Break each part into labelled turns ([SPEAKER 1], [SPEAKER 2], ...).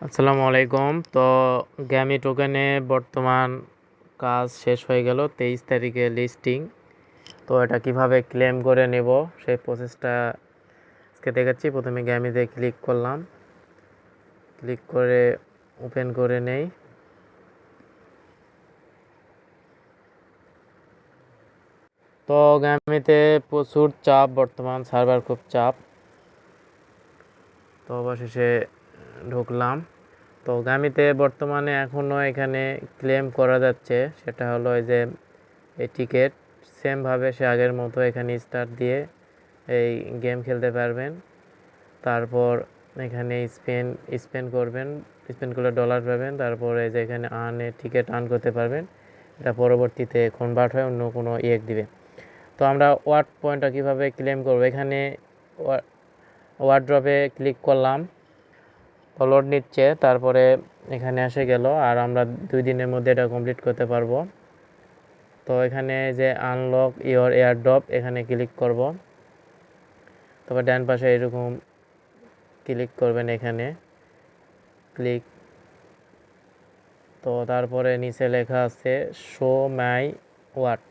[SPEAKER 1] আসসালামু আলাইকুম। তো গ্যামি টোকেনে বর্তমান কাজ শেষ হয়ে গেল 23 তারিখে লিস্টিং। তো এটা কিভাবে ক্লেম করে নেব সেই প্রসেসটা আজকে দেখাচ্ছি। প্রথমে গ্যামিতে ক্লিক করলাম, ক্লিক করে ওপেন করে নেই। তো গ্যামিতে প্রচুর চাপ, বর্তমান সার্ভার খুব চাপ। তো অবশেষে ঢুকলাম। তো গ্যামিতে বর্তমানে এখনও এখানে ক্লেম করা যাচ্ছে, সেটা হলো যে এই টিকিট সেমভাবে সে আগের মতো এখানে স্টার্ট দিয়ে এই গেম খেলতে পারবেন। তারপর এখানে স্পেন করবেন, স্পেন করলে ডলার পাবেন। তারপরে যে এখানে টিকিট আর্ন করতে পারবেন, এটা পরবর্তীতে কনভার্ট হয়ে অন্য কোনো দিবে। তো আমরা ওয়ার্ড পয়েন্টটা কীভাবে ক্লেম করব, এখানে ওয়ার্ড্রপে ক্লিক করলাম, তো লোড নিচ্ছে। তারপরে এখানে এসে গেল, আর আমরা 2 দিনের মধ্যে এটা কমপ্লিট করতে পারবো। তো এখানে যে আনলক ইওর এয়ারড্রপ, এখানে ক্লিক করব। তবে ডান পাশে এরকম ক্লিক করবেন, এখানে ক্লিক। তো তারপরে নিচে লেখা আছে শো মাই ওয়াট।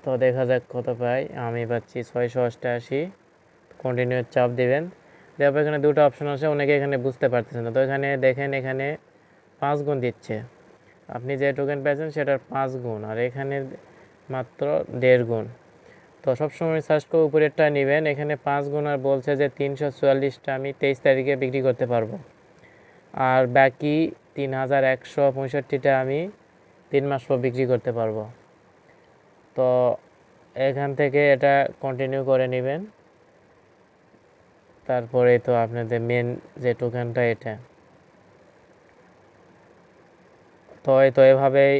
[SPEAKER 1] তো দেখা যাক কত পাই। আমি পাচ্ছি 688। কন্টিনিউ চাপ দিবেন। তারপর এখানে দুটো অপশন আছে, অনেকে এখানে বুঝতে পারতেছেন না। তো এখানে দেখেন, এখানে 5 গুণ দিচ্ছে। আপনি যে টোকেন পেয়েছেন সেটার 5 গুণ, আর এখানে মাত্র 1.5 গুণ। তো সবসময় সার্চ করে উপরেরটা নেবেন। এখানে 5 গুণ আর বলছে যে 344টা আমি 23 তারিখে বিক্রি করতে পারবো, আর বাকি 3165টা আমি 3 মাস পর বিক্রি করতে পারবো। তো এখান থেকে এটা কন্টিনিউ করে নেবেন। তারপরে তো আপনাদের মেন যে টোকেনটা এটা। তো এভাবেই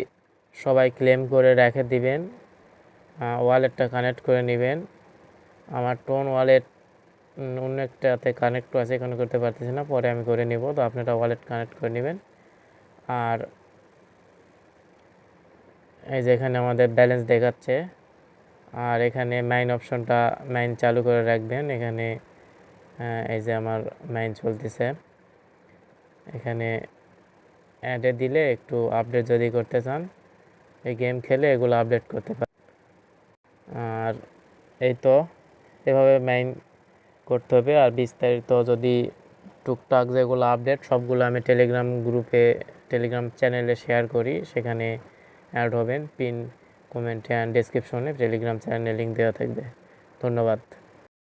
[SPEAKER 1] সবাই ক্লেম করে রেখে দিবেন। ওয়ালেটটা কানেক্ট করে নেবেন। আমার টোন ওয়ালেট অন্য একটাতে কানেক্ট আছে, এখানে করতে পারতেছি না, পরে আমি করে নিব। তো আপনারা ওয়ালেট কানেক্ট করে নেবেন। আর এই যে এখানে আমাদের ব্যালেন্স দেখাচ্ছে, আর এখানে মাইন অপশনটা মাইন চালু করে রাখবেন। এখানে এই যে আমার মাইন চলতেছে, এখানে অ্যাডে দিলে একটু আপডেট যদি করতে চান, এই গেম খেলে এগুলো আপডেট করতে পারেন। আর এই তো এভাবে মাইন করতে হবে। আর বিস্তারিত যদি টুকটাক যেগুলো আপডেট, সবগুলো আমি টেলিগ্রাম চ্যানেলে শেয়ার করি, সেখানে অ্যাড হবেন। পিন কমেন্টে অ্যান্ড ডেসক্রিপশনে টেলিগ্রাম চ্যানেলের লিঙ্ক দেওয়া থাকবে। ধন্যবাদ।